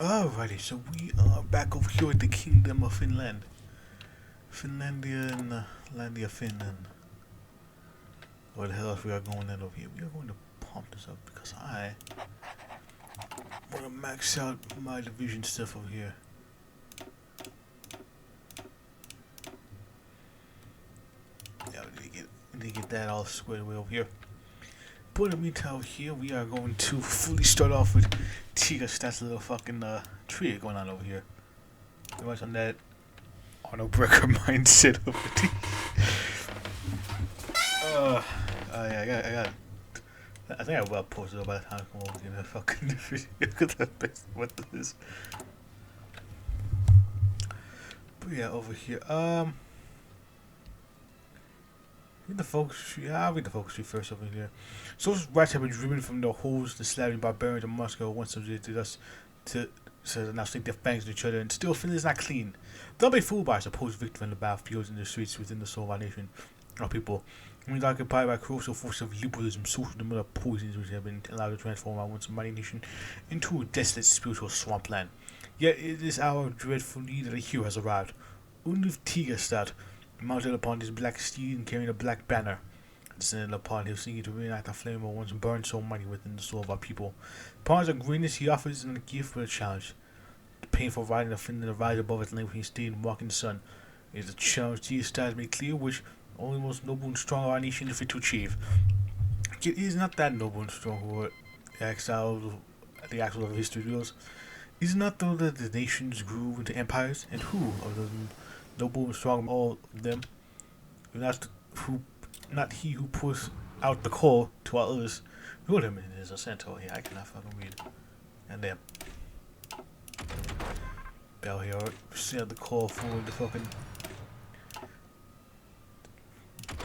Alrighty, so we are back over here at the Kingdom of Finland. Finlandia and Landia, Finland. What the hell else we are going at over here? We are going to pump this up because I want to max out my division stuff over here. Yeah, we need to get that all squared away over here. But in the meantime, over here, we are going to fully start off with Tigerstedt's little fucking tree going on over here. Pretty much on that Arno Brecker mindset over there. Yeah, I think I will post it up by the time I come over in the fucking video. Look at that. What this is. But yeah, over here. Read the focus tree. I'll read the focus tree first over here. Social rights have been driven from the holes the Slavic barbarians of Moscow once subjected us to, so they now stick their fangs at each other, and still Finland is not clean. Don't be fooled by supposed victory on the battlefields and the streets within the soul of our nation, our people. We are occupied by corrosive forces of liberalism, social and other poisons which have been allowed to transform our once mighty nation into a desolate spiritual swampland. Yet it is our dreadful need that a hero has arrived. Ulf Tigerstedt, mounted upon his black steed and carrying a black banner, descended upon him, seeking to reignite the flame of once burned so mighty within the soul of our people. Upon his greatness he offers in a gift for a challenge. The painful riding of Finland to rise above its length when he stayed and walked in the sun. It is a challenge Tigerstedt has made clear, which only the most noble and strong of our nation is fit to achieve. Yet it is not that noble and strong who are the actual of history reveals. Is it not though that the nations grew into empires, and who of those noble and strong all of them, not he who puts out the call to all others, ruled him in his ascent. Oh yeah, I cannot fucking read. And then Bell here sent the call for the fucking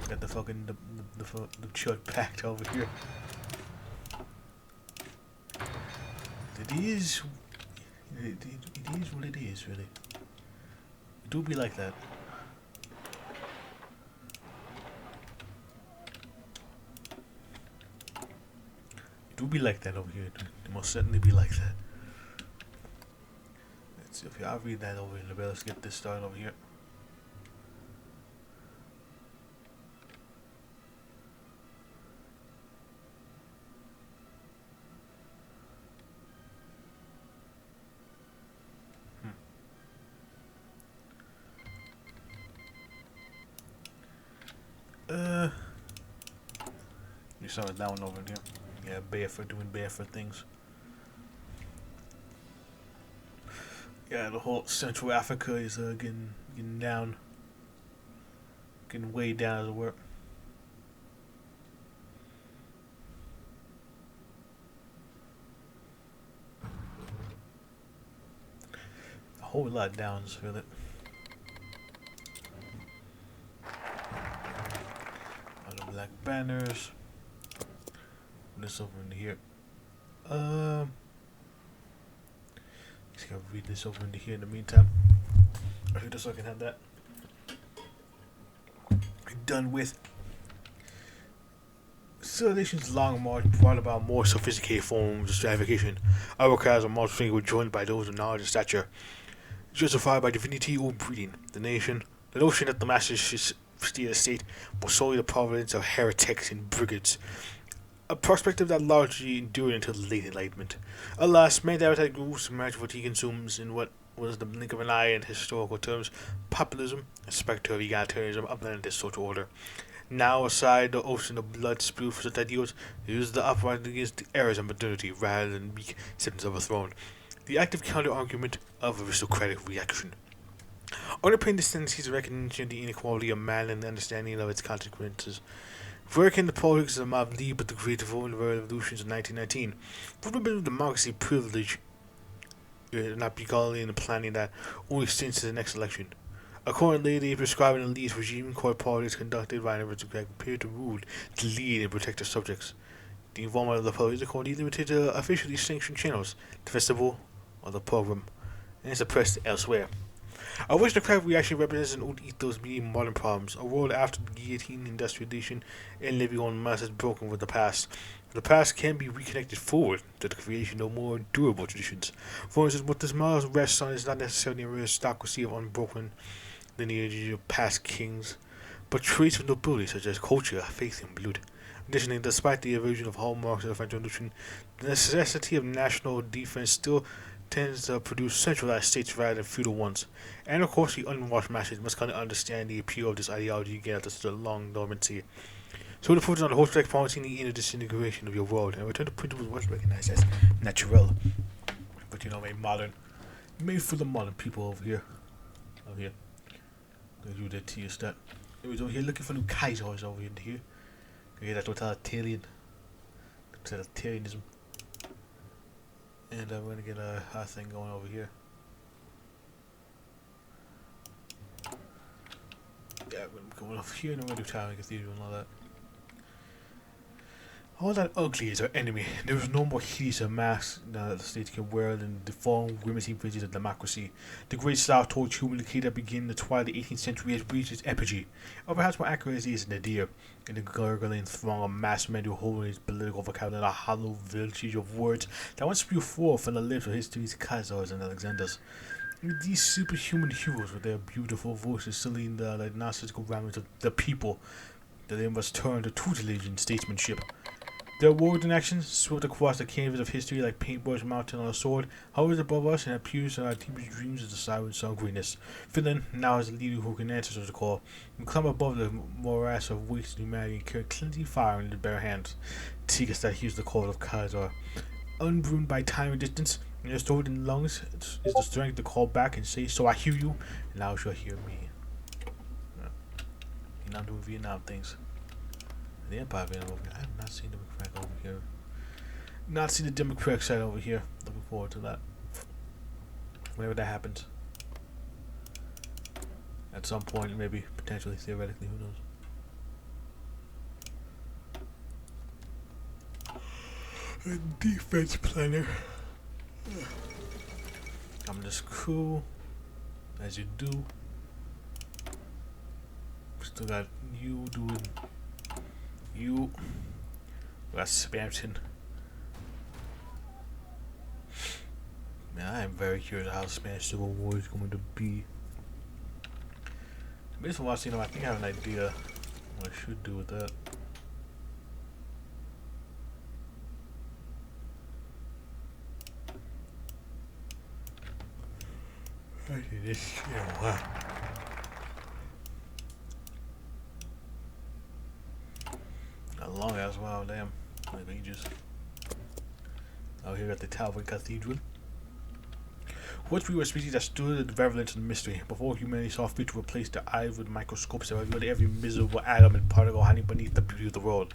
got the fucking the church packed over here. It is what it is, really. It do be like that. It do be like that over here. It must certainly be like that. Let's see if I'll read that over here. Let's get this started over here. You saw it down over here. Yeah, barefoot doing barefoot things. Yeah, the whole Central Africa is getting down, getting way down as it were. A whole lot down, just feel it. All the black banners. This over in here. Just gotta read this over in here in the meantime. Just so I can have that done with. Civilization's long march brought about more sophisticated forms of stratification. Our crowds of multiple were joined by those of knowledge and stature, justified by divinity or breeding. The notion that the masters should steer the state was solely the providence of heretics and brigands. A perspective that largely endured until the late Enlightenment. Alas, many democratic groups emerged what he consumes in what was the blink of an eye in historical terms, populism, a spectre of egalitarianism upended this social order. Now, aside the ocean of blood spewed for such ideals, it is the uprising against the errors of modernity rather than weak symptoms of a throne. The active counter-argument of aristocratic reaction. Underpinning this tendency is recognition of the inequality of man and the understanding of its consequences. Where can the politics of the mob lead but the great revolutions of 1919? Would have been democracy privilege not be calling and planning that only extends to the next election. Accordingly, they prescribe an elite regime called politics conducted by an aristocrat prepared to rule, to lead and protect their subjects. The involvement of the public is accordingly limited to officially sanctioned channels, the festival or the program, and is suppressed elsewhere. I wish the craft reaction represents an old ethos meeting modern problems, a world after the guillotine industrialization and living on mass is broken with the past. The past can be reconnected forward to the creation of more durable traditions. For instance, what this model rests on is not necessarily an aristocracy of unbroken lineage of past kings, but traits of nobility such as culture, faith, and blood. Additionally, despite the erosion of hallmarks of the French Revolution, the necessity of national defense still tends to produce centralized states rather than feudal ones. And of course, the unwashed masses must kind of understand the appeal of this ideology again after such a long dormancy. So the focus on the whole strike policy and the inner disintegration of your world, and return to principles once recognized as natural, but made modern, made for the modern people over here. Over here. They do their Tigerstedt. Anyways, over here looking for new Kaisers over here. Okay, that's totalitarianism. And we're gonna get our thing going over here. Yeah, we're gonna go over here and we're gonna do Tower Cathedral and all that. All that ugly is our enemy. There is no more hideous or masks now that the states can wear than the fallen grimacing bridges of democracy. The great South torch human decay that began in the twilight of the 18th century has reached its apogee. Or perhaps more accurately is the deer, in the gurgling throng of mass men who hold his political vocabulary in a hollow vestige of words that once spew forth from the lips of history's Khazars and Alexanders. These superhuman heroes with their beautiful voices selling the nonsensical ramblings of the people that they must turn to tutelage and statesmanship. Their words and actions swept across the canvas of history like paintbrush mounted on a sword, hovers above us and appears in our deepest dreams as the silent sun of greatness. Finland, now as a leader who can answer to the call, can climb above the morass of wasted humanity and carry cleansing fire in his bare hands. Tigerstedt hears the call of Khazar. Unburned by time and distance, and your sword in lungs is the strength to call back and say, "So I hear you, and thou shalt hear me." You're not doing Vietnam things. The Empire Vietnam over here. I have not seen the Democrat over here. Not seen the Democratic side over here. Looking forward to that. Whenever that happens. At some point, maybe, potentially, theoretically, who knows. A defense planner. I'm just cool. As you do. Still got you doing. You got Spamton. Man, I am very curious how Spanish Civil War is going to be. Based on what I've seen, I think I have an idea what I should do with that. Actually, this wow. Long as well, damn. Like ages. Out here at the Tower Cathedral. Once we were a species that stood at the relevance and mystery, before humanity saw fit to replace their eyes with microscopes that revealed every miserable atom and particle hiding beneath the beauty of the world.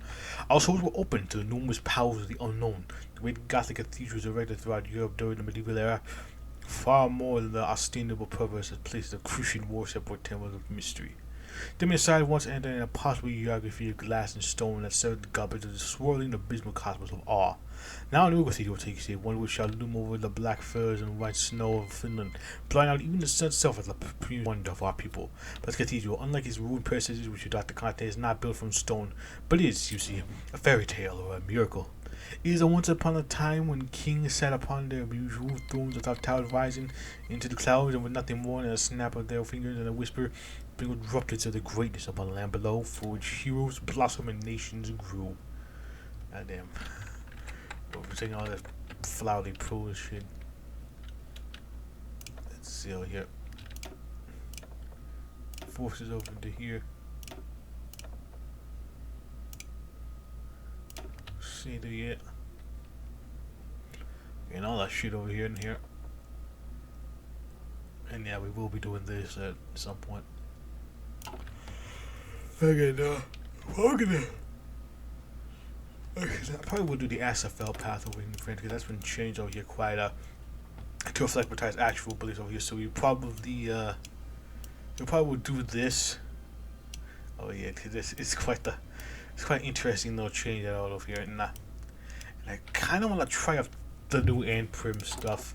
Our souls were open to the numerous powers of the unknown. The great Gothic cathedrals erected throughout Europe during the medieval era, far more than the ostensible purpose as places of crucial worship or temples of mystery. Them inside once entered an impossible geography of glass and stone that served the garbage of the swirling abysmal cosmos of awe. Now a new cathedral takes shape, one which shall loom over the black firs and white snow of Finland, blowing out even the sun itself as the supreme wonder of our people. But this cathedral, unlike its ruined palaces which you Dr. Conte, is not built from stone, but is, you see, a fairy tale or a miracle. It is a once upon a time when kings sat upon their usual thrones without towers rising into the clouds and with nothing more than a snap of their fingers and a whisper, sprinkled droplets of the greatness upon the land below, for which heroes blossom and nations grew. Goddamn. We're taking all that flowery prose shit. Let's see over here. Forces over to here. See there yet. And all that shit over here and here. And yeah, we will be doing this at some point. Okay, I probably will do the SFL path over in France because that's been changed over here quite to reflect Matthias' actual beliefs over here. So we probably will do this. Oh yeah, because it's quite interesting little change at all over here, and I kind of want to try out the new and prim stuff.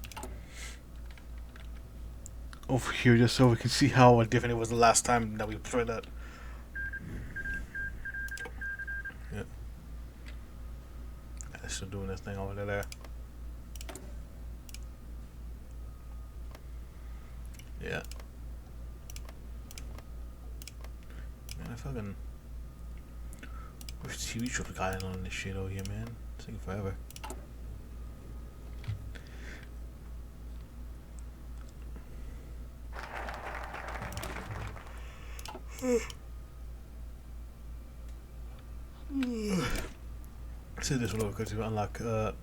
over here just so we can see how different it was the last time that we tried that. Yeah, it's still doing this thing over there. Yeah. Man, I fucking wish TV show got in on this shit over here, man. It's taking forever. So this will because we unlock the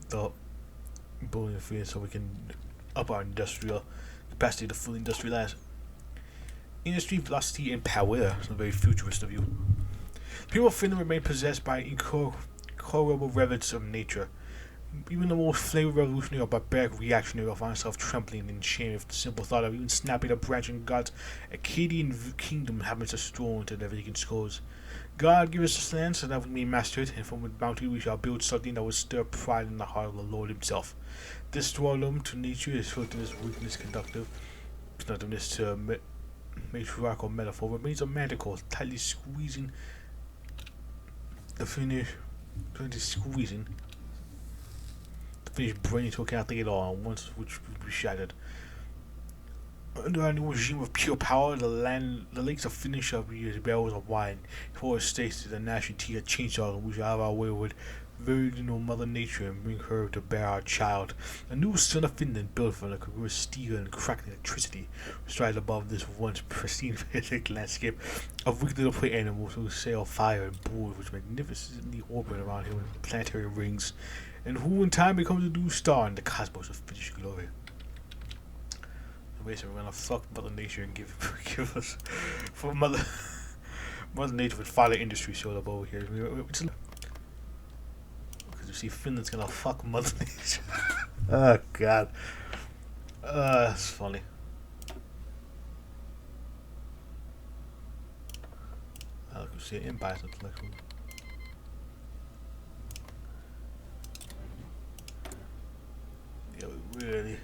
building field so we can up our industrial capacity to fully industrialize. Industry velocity and power. It's a very futurist of you. People of Finland remain possessed by incorrigible reverence of nature. Even the most flavor revolutionary or barbaric reactionary will find himself trembling in shame if the simple thought of even snapping a branch in God's Akkadian kingdom happens to stroll into their vacant skulls. God give us this land so that we may master it, and from its bounty we shall build something that will stir pride in the heart of the Lord himself. This thraldom to nature is filtered as weakness conductiveness to matriarchal metaphor remains a magical, tightly squeezing the finish brain until it cannot think at all, and once which will be shattered. Under our new regime of pure power, the lakes of Finland shall be as barrels of wine. Before it states to the gnashing teeth of chainsaws, and we shall have our way with virginal Mother Nature and bring her to bear our child. A new son of Finland built from the congruous steel and crackling electricity, strides above this once pristine landscape of wicked little prey animals who sail fire and bulls which magnificently orbit around him in planetary rings, and who in time becomes a new star in the cosmos of Finnish glory. Basically, we're gonna fuck Mother Nature and give us for Mother Nature with fire industry showed up over here. Because you see, Finland's gonna fuck Mother Nature. Oh god, that's funny. I can see it in Bison collection. Yeah, we really.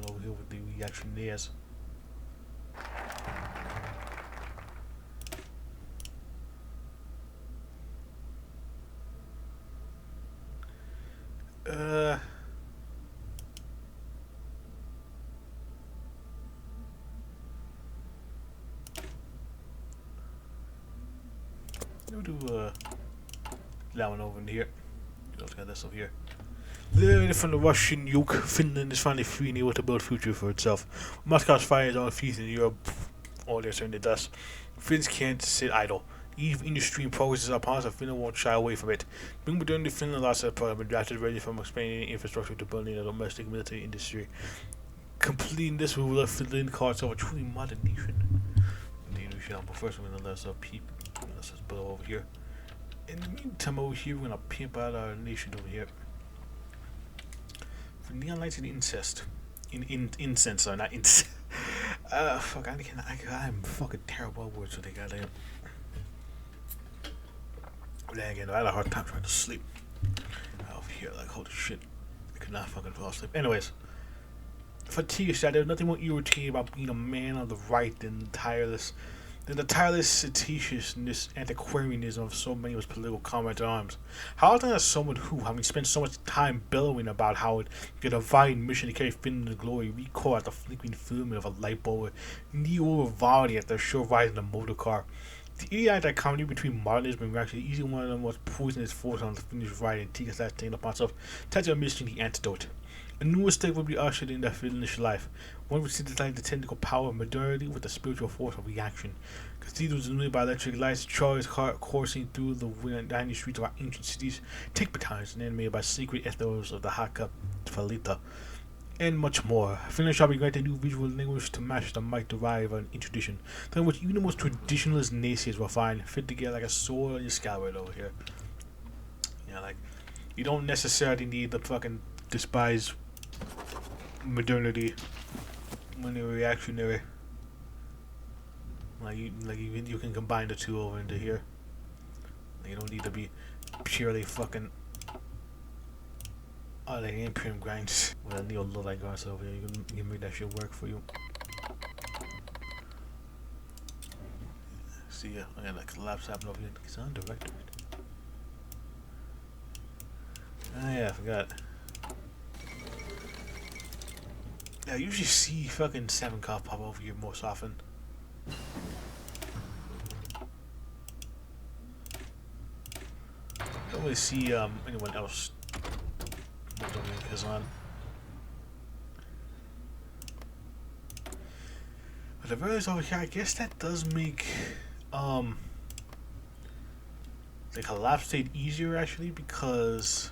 Over here with the reactionaries. We'll do that one over in here. Let's get this over here. Liberated from the Russian yoke, Finland is finally free and able to build a future for itself. Moscow's fire is on feet in Europe, all they're certainly does. Finns can't sit idle. Eve industry progress is upon us, and Finland won't shy away from it. Being modern, Finland lost that program, adapted ready from expanding infrastructure to building a domestic military industry. Completing this will let Finland call itself a truly modern nation. Indeed, we shall. But first, we're gonna let us let's just build over here. In the meantime, over here, we're gonna pimp out our nation over here. For neon lights and incest. Incense, sorry, not incest. Fuck, I'm fucking terrible at words, so they goddamn. But then again, I had a hard time trying to sleep. Over here, like, holy shit. I could not fucking fall asleep. Anyways. For Tigerstedt, there's nothing more irritating about being a man of the right than the tireless seditiousness, antiquarianism of so many of his political comrades at arms. How often has someone who, having spent so much time bellowing about how it a divine mission to carry Finland to glory, recoil at the flickering filament of a light bulb, neo-Vivaldi at the sure rise in a motor car? The idiotic dichotomy between modernism and reaction is easily one of the most poisonous forces on the Finnish right, and Tigerstedt taking upon himself to administering the antidote. A new mistake will be ushered in that Finnish life, one which synthesizes the technical power of modernity with the spiritual force of reaction. Cathedrals illuminated by electric lights, chariots coursing through the winding streets of our ancient cities, take battalions and animated by sacred ethos of the Haka Falita, and much more. Finland shall be granted new visual language to match the might derived in tradition, something which even the most traditionalist naysayers will find fit together like a sword on your scalpel over here. Like, you don't necessarily need the fucking despise modernity when you're reactionary. You can combine the two over into here. You don't need to be purely fucking like imperium grinds with a neo-luddite guards over here. You can make that shit work for you. see ya. I got like collapse happening over here. It's on director. Oh yeah, I forgot. Yeah, I usually see fucking 7 cop pop over here most often. Don't really see anyone else on. But the brothers over here, I guess that does make the collapse state easier actually, because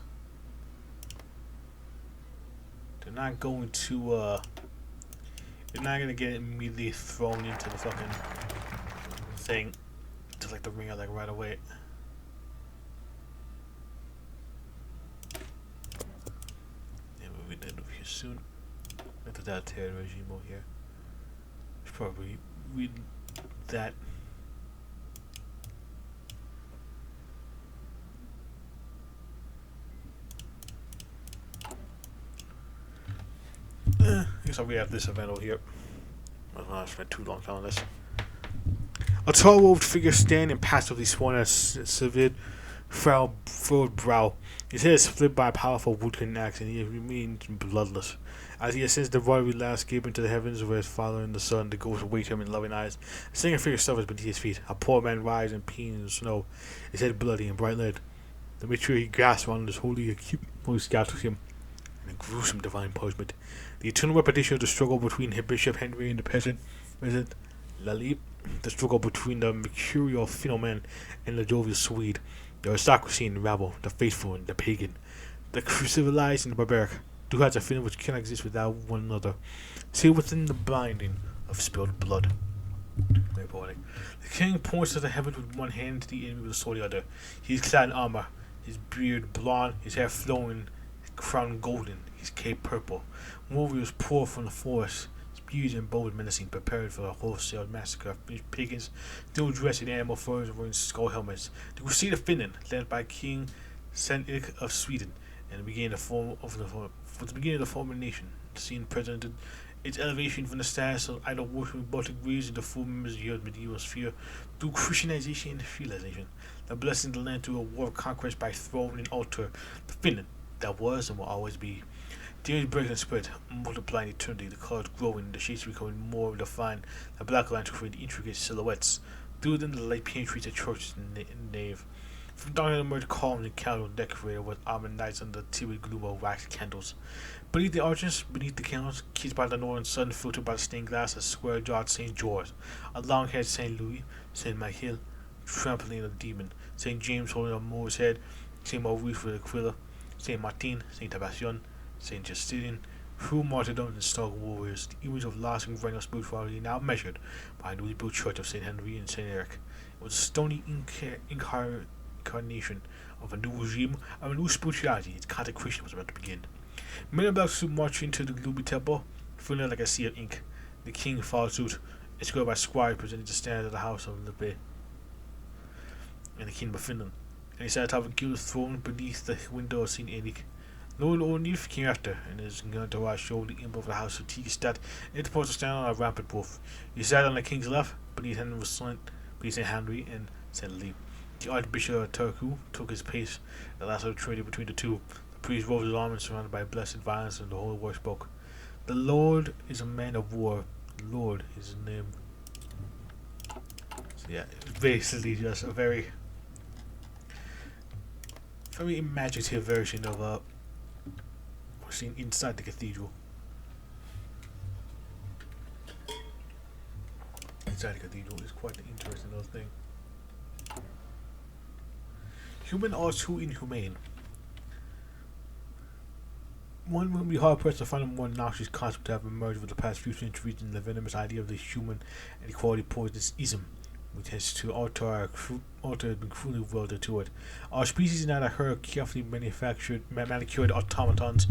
they're not going to they're not gonna get immediately thrown into the fucking thing to like the ringer like right away. Yeah, we'll be dead over here soon. Into that terror regime over here. Should probably read that. I guess I'll have this event over here. I don't want to spend too long on this. A tall robed figure standing passively sworn at Civid furrowed brow. His head is split by a powerful woodcutting axe, and he remains bloodless. As he ascends the watery landscape into the heavens where his father and the sun, the ghosts await him in loving eyes. A single figure suffers beneath his feet. A poor man rises in pain in the snow, his head bloody and bright red. The mature he grasps around his holy scatters him in a gruesome divine punishment. The eternal repetition of the struggle between Bishop Henry and the peasant Lali, the struggle between the mercurial Phenomen and the jovial Swede, the aristocracy and the rabble, the faithful and the pagan, the civilized and the barbaric, two hearts of feeling which cannot exist without one another, sealed within the binding of spilled blood. Very poetic. The king points to the heavens with one hand, to the enemy with a sword the other. He is clad in armor, his beard blonde, his hair flowing, his crown golden, his cape purple. Warriors pour from the forest, spears and bows menacing, prepared for a wholesale massacre of pagans, still dressed in animal furs and wearing skull helmets. The Crusade of Finland, led by King Sven-Erik of Sweden, and the beginning of the former nation. The scene presented its elevation from the status of idol worshiping Baltic Greece into full members of Europe's medieval sphere through Christianization and feudalization. The blessing the land through a war of conquest by throne and altar. The Finland that was and will always be. Tears break and spread, multiplying eternity, the colors growing, the shades becoming more defined, the black lines create intricate silhouettes. Through them the light penetrates the church's nave. From down emerged columns and candles decorated with almond nights under the timid gloom of wax candles. Beneath the arches, beneath the candles, kissed by the northern sun, filtered by the stained glass, a square-jawed St. George, a long-haired St. Louis, St. Michael, trampling a demon, St. James holding a Moor's head, St. Maurice with Aquila, St. Martin, St. Sebastian, St. Justinian, true martyrdoms and stark warriors, the image of lasting reign spirituality now measured by a newly built church of St. Henry and St. Eric. It was a stony incarnation of a new regime, of a new spirituality. Its consecration was about to begin. Men in black suit marched into the gloomy temple, feeling like a sea of ink. The king followed suit, escorted by squires presented to stand at the house of Lippe and the kingdom of Finland, and he sat atop a gilded throne beneath the window of St. Erik. Lord Ornif came after, and his entourage showed the imp of the house of Tigerstedt, and supposed to stand on a rampant wolf. He sat on the king's left, beneath him was St. Henry and St. Lee. The Archbishop of Turku took his place, the last of the treaty between the two. The priest rose his arm and surrounded by blessed violence, and the holy word spoke. The Lord is a man of war. The Lord is his name. So yeah, it's basically just a very imaginative version of seen inside the cathedral. Inside the cathedral is quite an interesting little thing. Human are too inhumane. One would be hard pressed to find a more noxious concept to have emerged over the past few centuries than the venomous idea of the human and equality poisonism, which has to alter has been cruelly welded to it. Our species is not a herd of carefully manicured automatons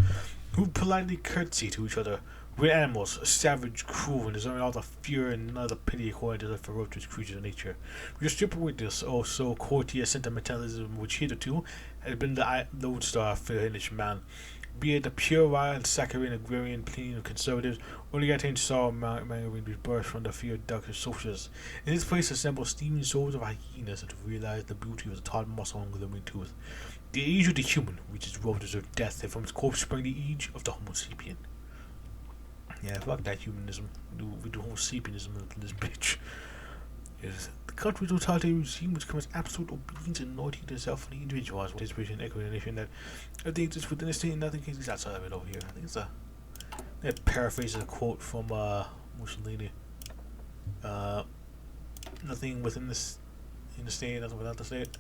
who politely curtsy to each other. We're animals, savage, cruel, and deserving all the fear and none of the pity according to the ferocious creatures of nature. We just strip away this so courteous sentimentalism which hitherto has been the lodestar of Finnish man. Be it the puerile, saccharine, agrarian, plenial of conservatives, or the attain sorrow mangering which burst from the fear of dark socialists. In this place assemble steaming souls of hyenas to realize the beauty of the taut muscle and glimmering tooth. The age of the human, which is well deserved death, and from its corpse sprang the age of the Homo sapien. Yeah, fuck that humanism. We do Homo sapianism in this bitch. Yes. The country's totalitarian regime which commits absolute obedience and loyalty to self and the individual as participation and equity in a nation that everything exists within the state and nothing exists outside of it over here. I think it's that paraphrases a quote from Mussolini. Nothing within this in the state, nothing without the state.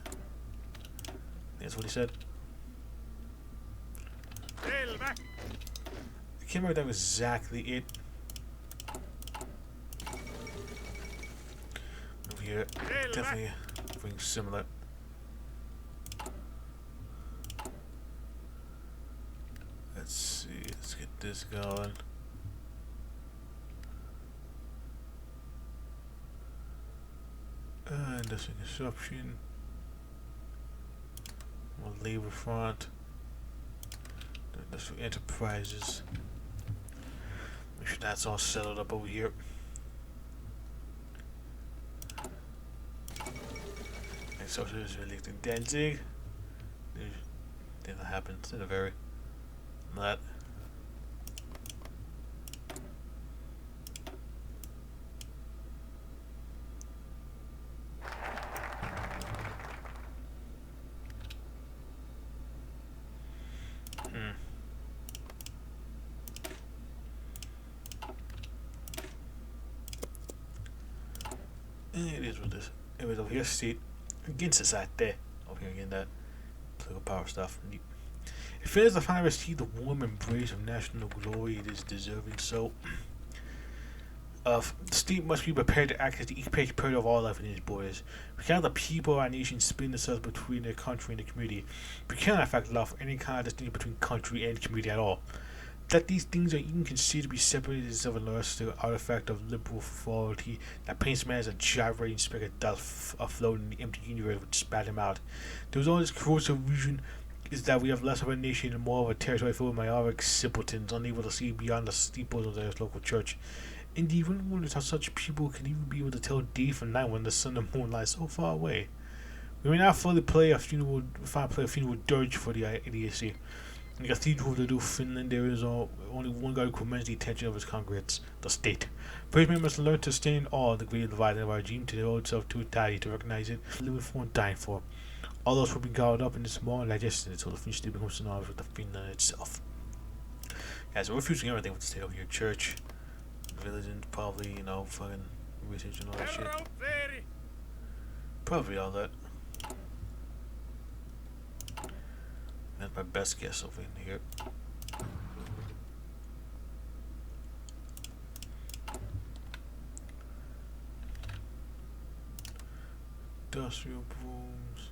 That's what he said. I can't remember if that was exactly it. Over here, definitely something similar. Let's see, let's get this going. Industrial construction. More labor front. Industrial enterprises. Make sure that's all settled up over here. And socialist electing Danzig. Didn't happen. Didn't vary. That. It is what this. It was over here, see, against it's right there. Over here again, that political power stuff. It fails to finally receive the warm embrace of national glory it is deserving. So, the state must be prepared to act as the equal period of all life within its borders. We cannot the people of our nation split themselves between their country and the community. We cannot, in fact, allow for any kind of distinction between country and community at all. That these things are even considered to be separated is of an artifact of liberal frivolity that paints man as a gyrating speck of dust afloat in the empty universe which spat him out. The result of this corrosive illusion is that we have less of a nation and more of a territory full of myopic simpletons unable to see beyond the steeples of their local church. Indeed, one wonders how such people can even be able to tell day from night when the sun and moon lie so far away. We may not fully play a funeral dirge for the idiocy. In the Cathedral of the New Finland, there is only one God who commands the attention of his congregates, the state. Praise man must learn to stand in awe of the great divided of our regime, to devote itself to entirety, to recognize it, living for and dying for. All those will be gathered up in this small and digested until the Finnish state becomes synonymous with the Finland itself. Yeah, so we're refusing everything with the state over here. Church, religion, probably, fucking research and all that shit. Probably all that. That's my best guess over in here. Industrial booms.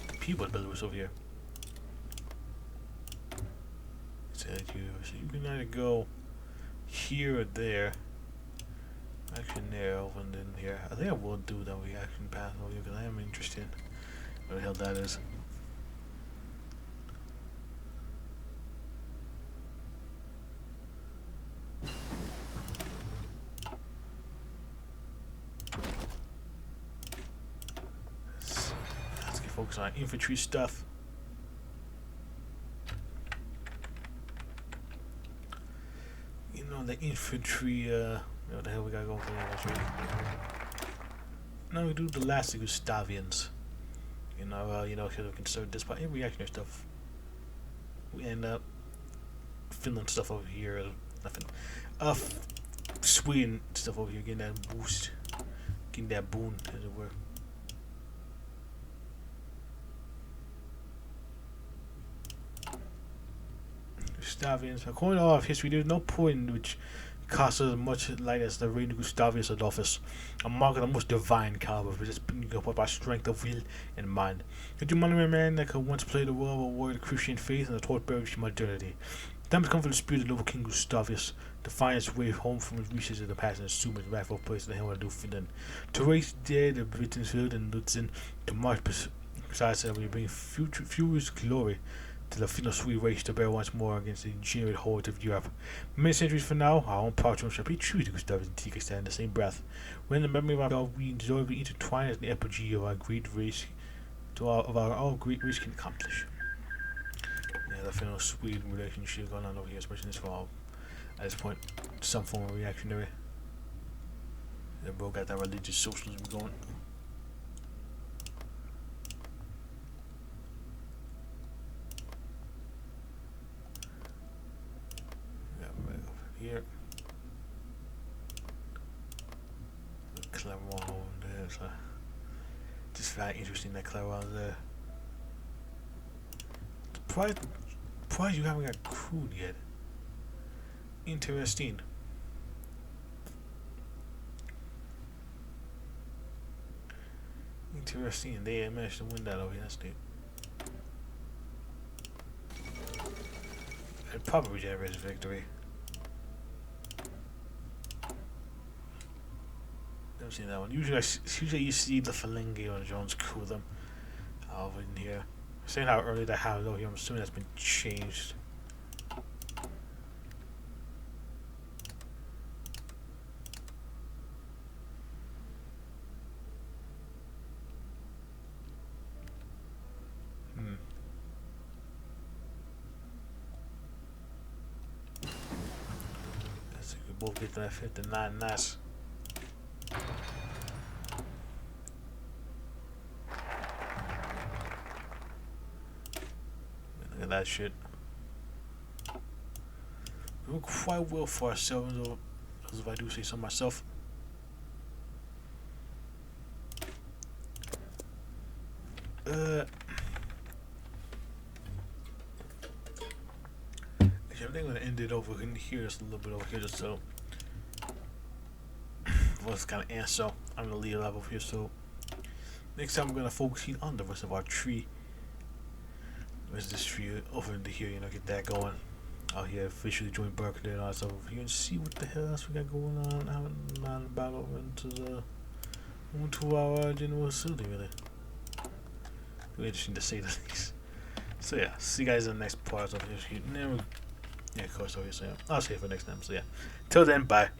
The people builders over here. So you can either go here or there. Action there, over and then here. I think I will do that reaction path over here because I am interested in what the hell that is. Let's get focused on infantry stuff. The infantry, what the hell we gotta go for that? No, we do the last Gustavians. Should have considered this part. Reactionary stuff. We end up Finland stuff over here. Nothing. Sweden stuff over here. Getting that boost. Getting that boon, as it were. Gustavians. According to all of history, there is no point in which costs as much light as the reign of Gustavus Adolphus, a mark of the most divine caliber, for just being upon by strength of will and mind. Could you remember a man that could once play the role of a warrior of Christian faith and the torchbearer of modernity? Time has come for the spirit of the King Gustavus to find its way home from its reaches of the past and assume its rightful place in the hill of Finland. To race there, the Brittensfield and Lutzen, to march besides that we bring furious glory to the final sweet race to bear once more against the degenerate hordes of Europe. Many centuries from now, our own patron shall be true to Gustavus and Tigerstedt in the same breath. When the memory of our we enjoy we intertwine as the epitome of our great race of our all great race can accomplish. Yeah, the final sweet relationship going on over here, especially in this fall. At this point, some form of reactionary. They both got that religious socialism going. Yeah, right over here. The clever one over there. So just very interesting that clever one there. Surprised you haven't got crude yet. Interesting. Interesting. They managed to win that over here. That's neat. It probably generates victory. Never seen that one. Usually you see the Felingi or the Jones crew them over in here. Saying how early that happened over here, I'm assuming that's been changed. Let's see if we both get to that 59 nice. Look at that shit. We look quite well for ourselves, as if I do say so myself. Actually, I think I'm gonna end it over in here, just a little bit over here, just so. What's kind of answer? I'm gonna leave it up over here. So next time, we're gonna focus on the rest of our tree. Where's this tree over into here? You know, get that going. Out here, officially join Berkeley and all that stuff over here, and see what the hell else we got going on out and about over into our general facility, really. Really interesting to say the least. So yeah, see you guys in the next part of this. Yeah, of course, over here. So yeah, I'll see you for next time. So yeah, till then, bye.